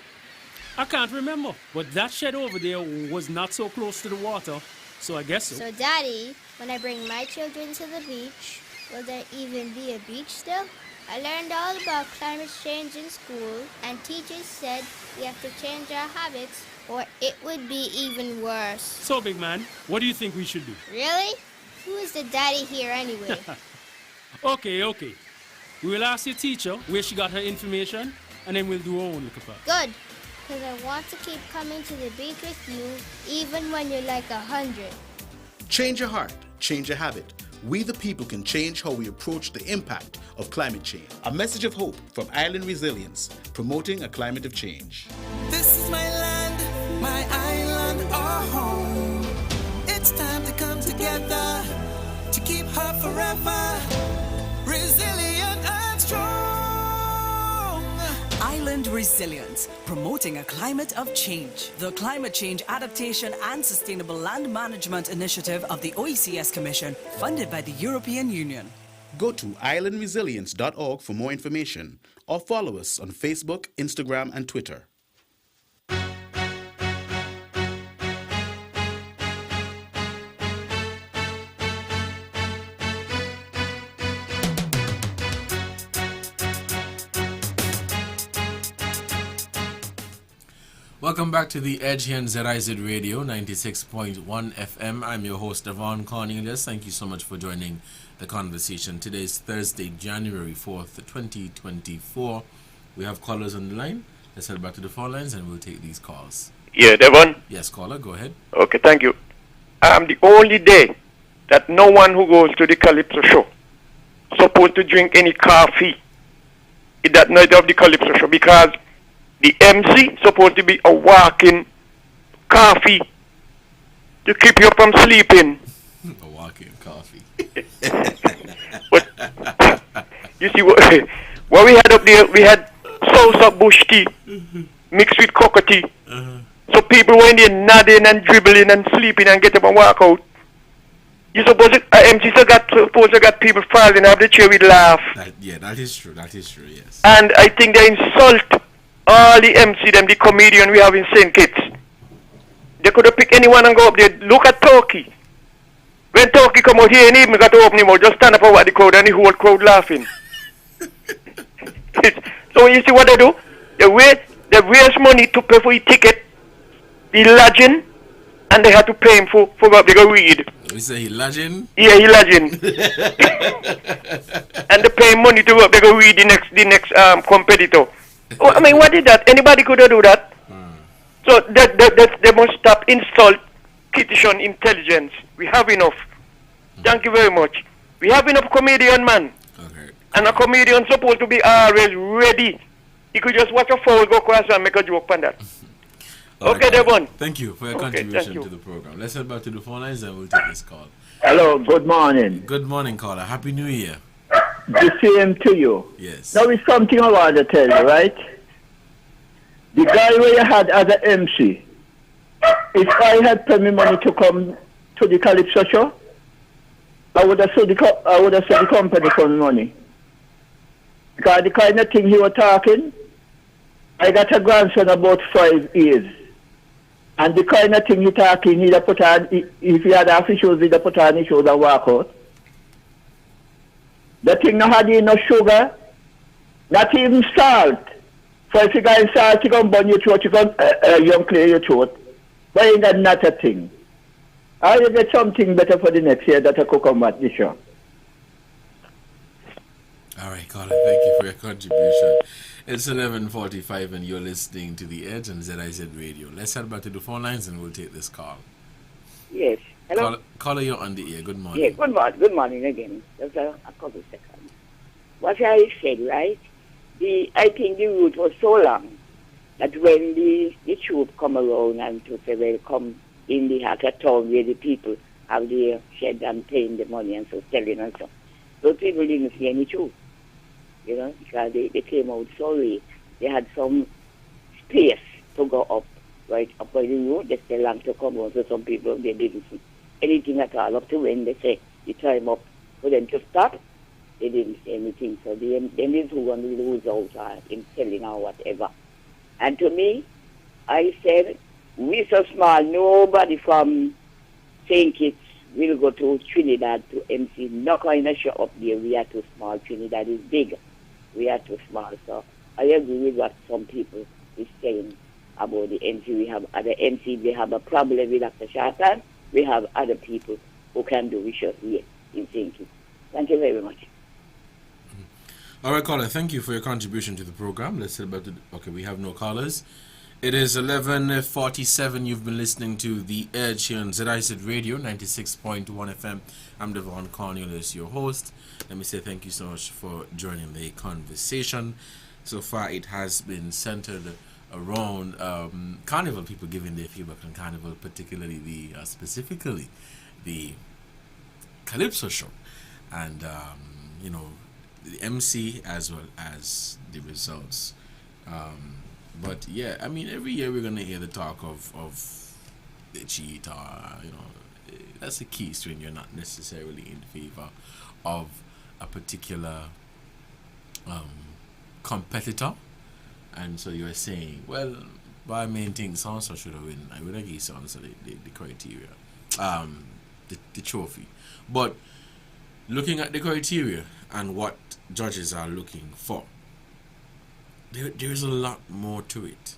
I can't remember, but that shed over there was not so close to the water, so I guess so. So, Daddy, when I bring my children to the beach, will there even be a beach still? I learned all about climate change in school, and teachers said we have to change our habits or it would be even worse. So, big man, what do you think we should do? Really? Who is the daddy here anyway? Okay. We will ask your teacher where she got her information, and then we'll do our own little part. Good, because I want to keep coming to the beach with you, even when you're like 100. Change your heart, change your habit. We the people can change how we approach the impact of climate change. A message of hope from Island Resilience, promoting a climate of change. This is my land, my island, our home. It's time to come together to keep her forever resilient and strong. Island Resilience, promoting a climate of change. The Climate Change Adaptation and Sustainable Land Management Initiative of the OECS Commission, funded by the European Union. Go to islandresilience.org for more information or follow us on Facebook, Instagram, and Twitter. Welcome back to The Edge here on ZIZ Radio 96.1 FM. I'm your host, Devonne Cornelius. Thank you so much for joining the conversation. Today is Thursday, January 4th, 2024. We have callers on the line. Let's head back to the phone lines and we'll take these calls. Yeah, Devon? Yes, caller, go ahead. Okay, thank you. The only day that no one who goes to the Calypso show supposed to drink any coffee is that night of the Calypso show, because the MC supposed to be a walking coffee to keep you from sleeping. A walking coffee. But you see what we had up there, we had salsa bush tea mixed with cocoa tea. So people went in nodding and dribbling and sleeping and get up and walk out. You suppose MC supposed to got people falling off the chair with laugh. That is true, yes. And I think they insult all the MC, them, the comedian we have in St. Kitts. They could have picked anyone and go up there. Look at Turkey. When Turkey come out here, he ain't even got to open him out. Just stand up and watch the crowd and the whole crowd laughing. So you see what they do? They waste money to pay for a ticket, the lodging, and they had to pay him for what they go read. You say he lodging? Yeah, he lodging. And they pay money to what they go read the next competitor. Oh, I mean, what is that? Anybody could do that. So they must stop insult, criticism, intelligence. We have enough. Thank you very much. We have enough comedian, man. Okay. And a comedian supposed to be always ready. He could just watch a foul go across and make a joke on that. Okay, Devon. Thank you for your contribution to the program. Let's head back to the phone lines and we'll take this call. Hello, good morning. Good morning, caller. Happy New Year. The same to you. Yes. Now it's something I want to tell you, right? The guy where you had as an MC, if I had paid me money to come to the Calypso show, I would have sold the company for me money. Because the kind of thing he was talking, I got a grandson about 5 years. And the kind of thing he talking, he'd have put on, if he had officials, he'd have put on his shoes and walk out. The thing not had enough sugar, not even salt. So if you got salt, you can burn your throat, you can young clear your throat. But ain't that not a thing. How you get something better for the next year that I could come at this show? All right, caller, thank you for your contribution. It's 11:45 and you're listening to The Edge on ZIZ Radio. Let's head back to the phone lines and we'll take this call. Yes. Hello? Caller, you're on the air. Good morning. Yeah, good morning again. Just a couple of seconds. What I said, right? I think the route was so long that when the troop come around and to say, well, come in the heart of town where the people have their shed and paying the money and so selling and so, those people didn't see any troop, because they came out so late. they had some space to go up, right up by the road. They still long to come on. So some people, they didn't see anything at all up to when they say the time up for them to stop. They didn't say anything. So they is who going to lose out in selling or whatever. And to me, I said, we so small, nobody from St. Kitts will go to Trinidad to MC. Not going to show up there. We are too small. Trinidad is big. We are too small. So I agree with what some people is saying about the MC. We have other MC. They have a problem with Dr. Shatan. We have other people who can do wishes here in St. Kitts. Thank you very much. All right, caller, thank you for your contribution to the program. Let's say about it. Okay, we have no callers. It is 11:47. You've been listening to The Edge here on ZIZ Radio 96.1 FM. I'm Devonne, Cornelius, your host. Let me say thank you so much for joining the conversation. So far, it has been centered around Carnival, people giving their feedback on Carnival, particularly specifically the Calypso show. And, the MC as well as the results. But yeah, I mean, every year we're gonna hear the talk of the cheat, or that's the keys when you're not necessarily in favor of a particular competitor, and so you're saying, well, by main thing, so should have win. I would agree, so the criteria, the trophy, but looking at the criteria and what judges are looking for, there's a lot more to it.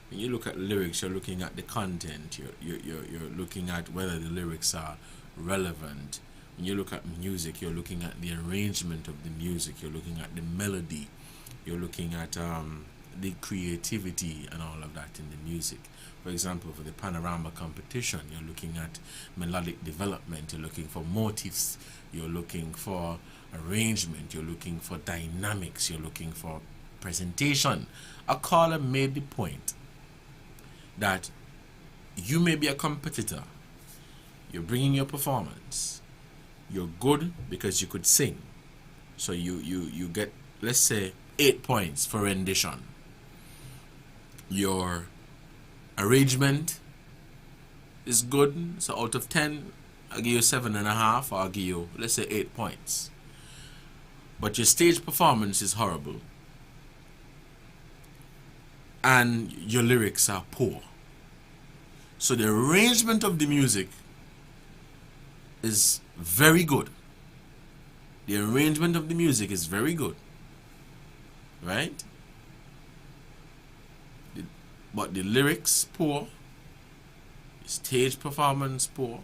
When you look at lyrics, you're looking at the content. You're looking at whether the lyrics are relevant. When you look at music, you're looking at the arrangement of the music. You're looking at the melody. You're looking at the creativity and all of that in the music. For example, for the panorama competition, you're looking at melodic development. You're looking for motifs. You're looking for arrangement. You're looking for dynamics. You're looking for presentation. A caller made the point that you may be a competitor. You're bringing your performance. You're good because you could sing. So you get, let's say, 8 points for rendition. Your arrangement is good. So out of 10, I'll give you 7.5, or I'll give you, let's say, 8 points. But your stage performance is horrible. And your lyrics are poor. So the arrangement of the music is very good. The arrangement of the music is very good. Right? But the lyrics poor. Stage performance poor.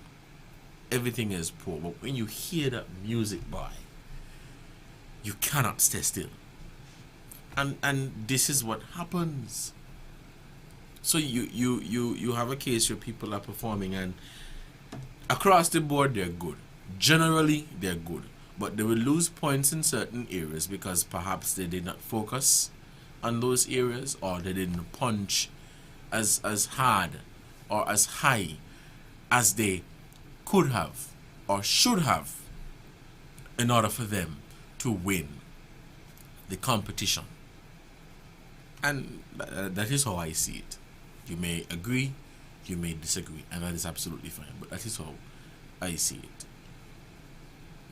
Everything is poor. But when you hear that music, boy, you cannot stay still. And this is what happens. So you have a case where people are performing, and across the board they're good. Generally they're good, but they will lose points in certain areas because perhaps they did not focus on those areas, or they didn't punch as hard or as high as they could have or should have in order for them to win the competition. And that is how I see it. You may agree, you may disagree, and that is absolutely fine, but that is how I see it.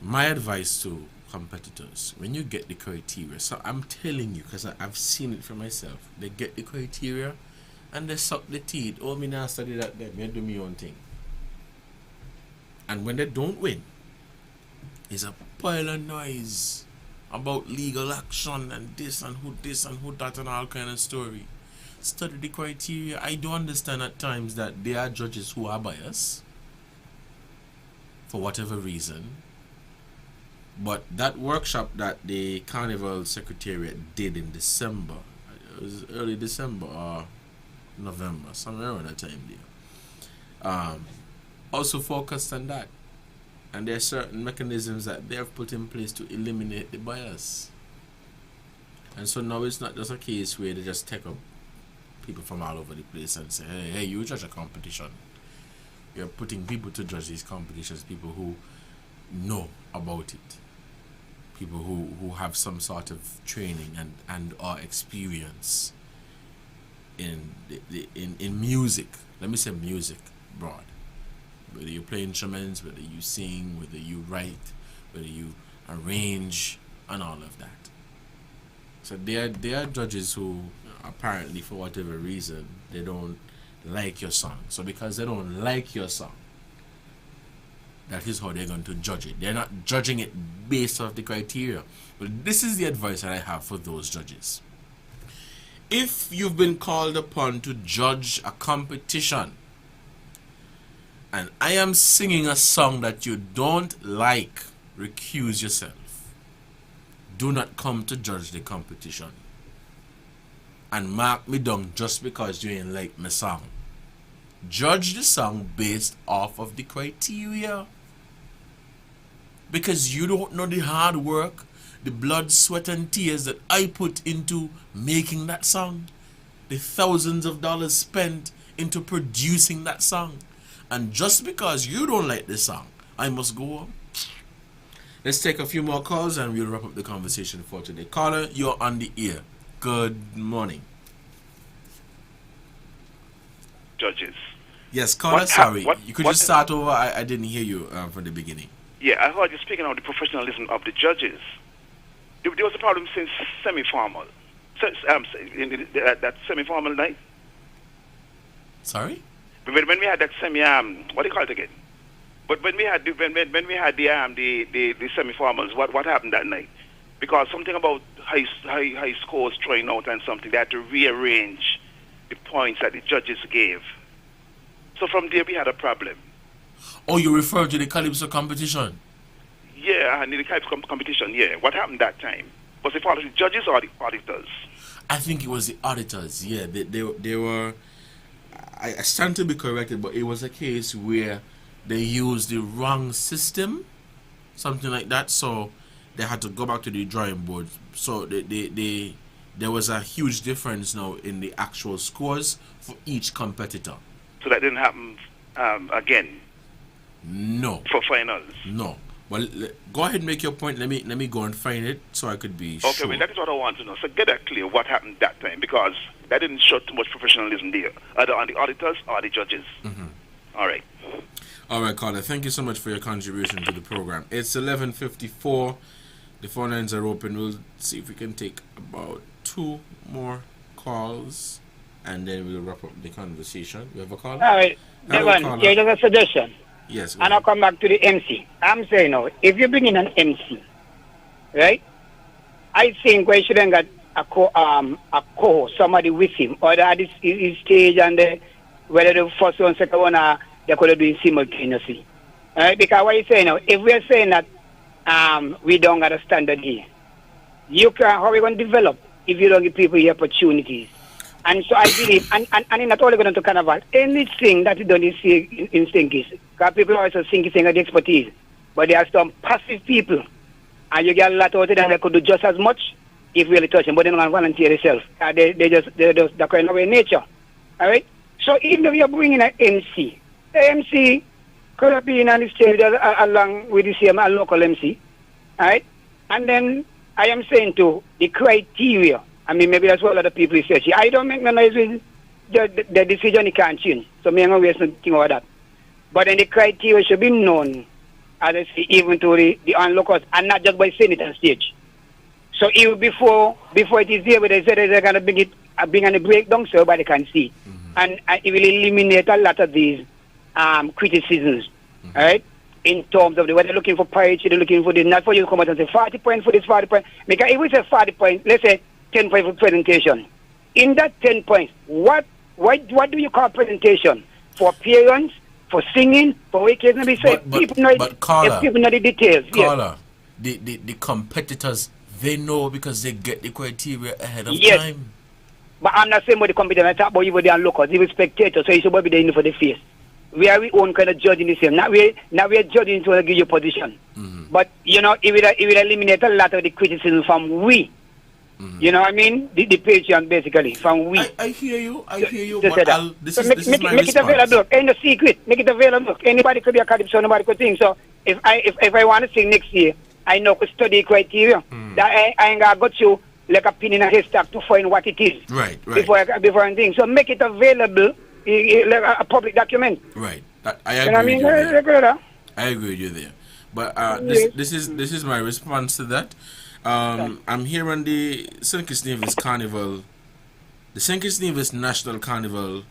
My advice to competitors, when you get the criteria, so I'm telling you, because I've seen it for myself, they get the criteria and they suck the teeth. Oh, me now study that, then me do my own thing. And when they don't win, it's a pile of noise about legal action and this and who that and all kind of story. Study the criteria. I do understand at times that there are judges who are biased for whatever reason, but that workshop that the Carnival Secretariat did in December, it was early December or November, somewhere around that time there, also focused on that. And there are certain mechanisms that they have put in place to eliminate the bias. And so now it's not just a case where they just take up people from all over the place and say, hey, you judge a competition. You're putting people to judge these competitions, people who know about it. people who have some sort of training and or experience in music. Let me say music broad. Whether you play instruments, whether you sing, whether you write, whether you arrange, and all of that. So there are judges who apparently, for whatever reason, they don't like your song. So because they don't like your song, that is how they're going to judge it. They're not judging it based off the criteria. But this is the advice that I have for those judges. If you've been called upon to judge a competition, and I am singing a song that you don't like, recuse yourself. Do not come to judge the competition. And mark me down just because you ain't like my song. Judge the song based off of the criteria. Because you don't know the hard work, the blood, sweat, and tears that I put into making that song. The thousands of dollars spent into producing that song. And just because you don't like this song, I must go on. Let's take a few more calls and we'll wrap up the conversation for today. Caller, you're on the air. Good morning. Judges. Yes, caller, sorry. You could just start over. I didn't hear you from the beginning. Yeah, I heard you speaking of the professionalism of the judges. There was a problem since semi-formal. That semi-formal night. Sorry? When we had that what do you call it again? But when we had the semi-formals, what happened that night? Because something about high scores throwing out and something, they had to rearrange the points that the judges gave. So from there we had a problem. Oh, you referred to the Calypso competition? Yeah, and the Calypso competition, yeah. What happened that time? Was it part of the judges or the auditors? I think it was the auditors, yeah. They were... I stand to be corrected, but it was a case where they used the wrong system, something like that, so they had to go back to the drawing board. So there was a huge difference now in the actual scores for each competitor. So that didn't happen again? No. For finals? No. Well, go ahead and make your point. Let me go and find it so I could be sure. Okay, well, that is what I want to know. So get that clear, what happened that time, because that didn't show too much professionalism there, either on the auditors or the judges. Mm-hmm. All right. All right, caller. Thank you so much for your contribution to the program. It's 11:54. The phone lines are open. We'll see if we can take about 2 more calls, and then we'll wrap up the conversation. We have a call? All right. Devonne, here's a suggestion. Yes. And I'll come back to the MC. I'm saying now, if you bring in an MC, right? I think we shouldn't get a co somebody with him, or that is his stage and whether the first one, second one, they could do it simultaneously. Right? Because what you saying now, if we're saying that we don't got a standard here, how are we going to develop if you don't give people the opportunities? And so I believe, and it's not only going to Carnival, anything that you don't see in Stinkies, because people also think it's the expertise, but there are some passive people, and you get a lot out of them that could do just as much if we really touch them, but they don't volunteer themselves. They're just that kind of way nature. All right? So even if you're bringing an MC, the MC could have been on the stage along with the same local MC. All right? And then I am saying too, the criteria. I mean, maybe that's what other people say. I don't make no noise with the decision you can't change. So me, I'm going to waste nothing about that. But then the criteria should be known, as I say, even to the onlookers, and not just by saying it on stage. So even before it is there, they say they're going to bring on the breakdown so everybody can see. Mm-hmm. And it will eliminate a lot of these criticisms, all right? In terms of the way they're looking for priority, they're looking for this, not for you to come out and say 40 points for this, 40 points. Because if we say 40 points, let's say 10 points for presentation. In that 10 points, what do you call presentation? For appearance, for singing, for wickets? People know the details. Caller, yes. The competitors, they know because they get the criteria ahead of time. But I'm not saying about the competitors. I talk about you with the onlookers, even spectators, so you should be there for the face. We are we own kind of judging the same. Now we're judging to give you position. Mm-hmm. But, you know, it will eliminate a lot of the criticism from we. Mm-hmm. You know what I mean? The Patreon, basically, from we. I hear you. But this is my make it available. Ain't no secret. Make it available. Anybody could be a calypso, nobody could sing. So if I want to sing next year, I know could study criteria. That I ain't got you like a pin in a haystack to find what it is. Right. Before anything. So make it available, like a public document. Right. I agree. You know what I mean? I agree with you there. But this is my response to that. I'm here on the St. Kitts Nevis Carnival, the St. Kitts Nevis National Carnival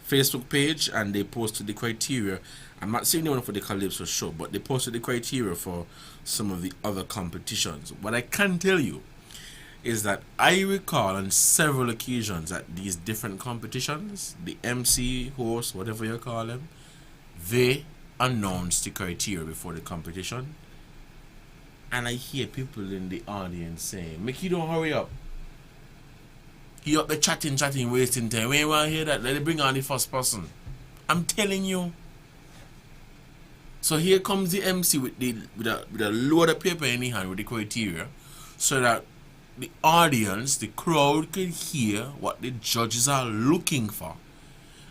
Facebook page, and they posted the criteria. I'm not saying the one for the Calypso show, but they posted the criteria for some of the other competitions. What I can tell you is that I recall on several occasions at these different competitions, the MC, host, whatever you call them, they announced the criteria before the competition. And I hear people in the audience saying, "Make you don't hurry up. You up there chatting, wasting time. We ain't want to hear that. Let it bring on the first person." I'm telling you. So here comes the MC with a load of paper in his hand with the criteria, so that the audience, the crowd, can hear what the judges are looking for.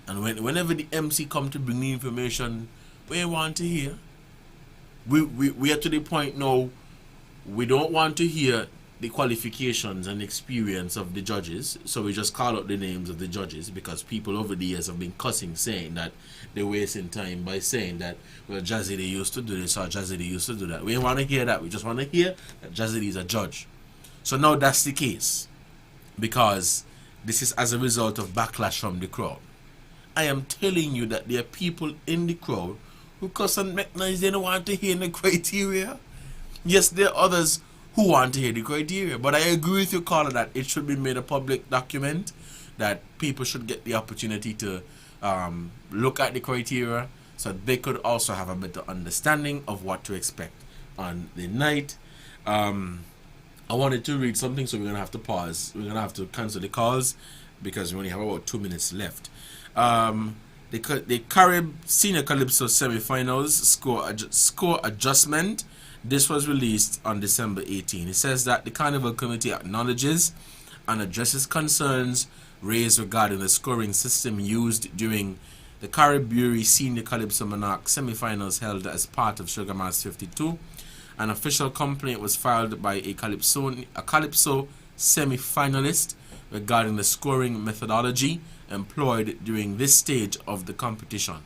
And whenever the MC come to bring the information we want to hear, we are to the point now. We don't want to hear the qualifications and experience of the judges, so we just call out the names of the judges, because people over the years have been cussing, saying that they're wasting time by saying that, well, Jazzy, they used to do this, or Jazzy, they used to do that. We don't want to hear that. We just want to hear that Jazzy is a judge. So now that's the case, because this is as a result of backlash from the crowd. I am telling you that there are people in the crowd who cuss and make noise. They don't want to hear the criteria. Yes, there are others who want to hear the criteria, but I agree with you, Carla, that it should be made a public document, that people should get the opportunity to look at the criteria, so they could also have a better understanding of what to expect on the night. I wanted to read something, so we're going to have to pause. We're going to have to cancel the calls because we only have about 2 minutes left. The Carib Senior Calypso semifinals score adjustment. This was released on December 18. It says that the Carnival Committee acknowledges and addresses concerns raised regarding the scoring system used during the Caribbean Senior Calypso Monarch semifinals held as part of Sugar Mass 52. An official complaint was filed by a Calypso semi-finalist regarding the scoring methodology employed during this stage of the competition.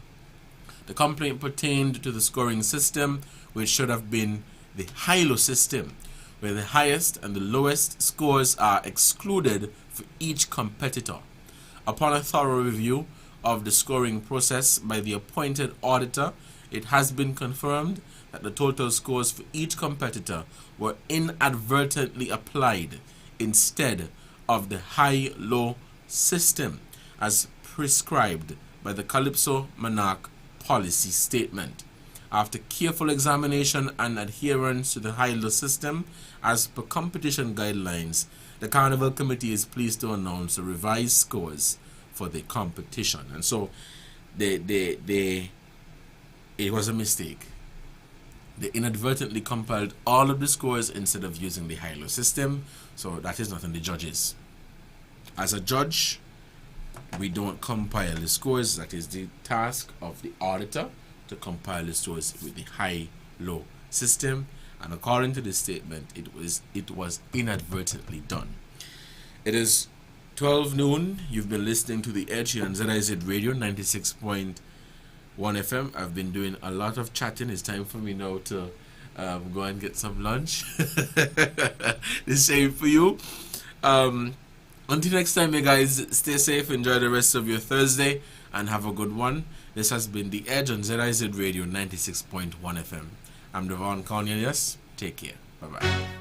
The complaint pertained to the scoring system, which should have been the high-low system, where the highest and the lowest scores are excluded for each competitor. Upon a thorough review of the scoring process by the appointed auditor, it has been confirmed that the total scores for each competitor were inadvertently applied instead of the high-low system as prescribed by the Calypso Monarch policy statement. After careful examination and adherence to the high-low system as per competition guidelines, the Carnival Committee is pleased to announce the revised scores for the competition. And so it was a mistake. They inadvertently compiled all of the scores instead of using the high-low system, so that is not on the judges. As a judge, we don't compile the scores. That is the task of the auditor, to compile the scores with the high-low system, and according to the statement, it was inadvertently done. It is 12 noon. You've been listening to The Edge here on ZIZ Radio 96.1 FM. I've been doing a lot of chatting. It's time for me now to go and get some lunch. The same for you. Until next time, you guys, stay safe, enjoy the rest of your Thursday, and have a good one. This has been The Edge on ZIZ Radio 96.1 FM. I'm Devonne Cornelius. Take care. Bye-bye.